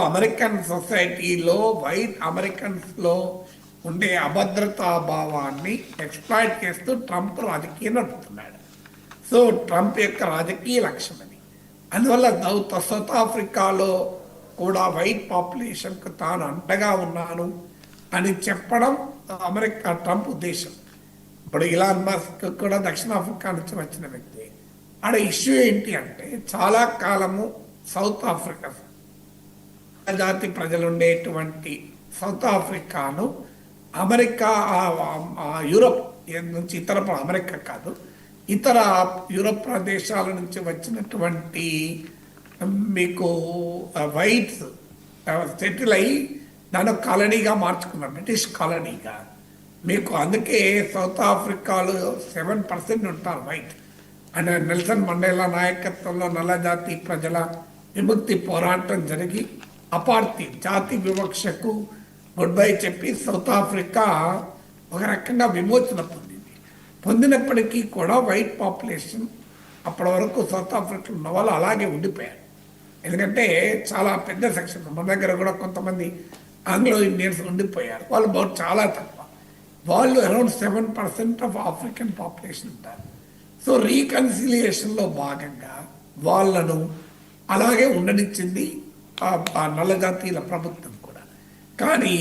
American సొసైటీలో white అమెరికన్స్లో ఉండే అభద్రతా భావాన్ని ఎక్స్ప్లాయిట్ చేస్తూ ట్రంప్ రాజకీయం నడుపుతున్నాడు. సో ట్రంప్ యొక్క రాజకీయ లక్ష్యం అది. అందువల్ల సౌత్ ఆఫ్రికాలో కూడా వైట్ పాపులేషన్కు తాను అంటగా ఉన్నాను అని చెప్పడం ట్రంప్ ఉద్దేశం. ఇప్పుడు ఇలాన్ మస్క్ కూడా దక్షిణాఫ్రికా నుంచి వచ్చిన వ్యక్తి. ఆడ ఇష్యూ ఏంటి అంటే చాలా కాలము సౌత్ ఆఫ్రికా జాతి ప్రజలు ఉండేటువంటి సౌత్ ఆఫ్రికాను అమెరికా, యూరోప్ నుంచి ఇతర అమెరికా కాదు, ఇతర యూరోప్ ప్రదేశాల నుంచి వచ్చినటువంటి మీకు వైట్స్ సెటిల్ అయ్యి దాన్ని కాలనీగా మార్చుకున్నారు, బ్రిటిష్ కాలనీగా. మీకు అందుకే సౌత్ ఆఫ్రికాలో 7% ఉంటారు వైట్. అండ్ నెల్సన్ మండేలా నాయకత్వంలో నల్లజాతి ప్రజల విముక్తి పోరాటం జరిగి అపార్థిక్ జాతి వివక్షకు గుడ్ బై చెప్పి సౌత్ ఆఫ్రికా ఒక రకంగా విమోచన పొందినప్పటికీ కూడా వైట్ పాపులేషన్ అప్పటి వరకు సౌత్ ఆఫ్రికాలో ఉన్న వాళ్ళు అలాగే ఉండిపోయారు. ఎందుకంటే చాలా పెద్ద సెక్షన్, మన దగ్గర కూడా కొంతమంది ఆంగ్లో ఇండియన్స్ ఉండిపోయారు. వాళ్ళు చాలా తక్కువ, వాళ్ళు అరౌండ్ 7% ఆఫ్ ఆఫ్రికన్ పాపులేషన్ ఉంటారు. సో రీకన్సిలియేషన్లో భాగంగా వాళ్ళను అలాగే ఉండనిచ్చింది నల్లజాతీయుల ప్రభుత్వం కూడా. కానీ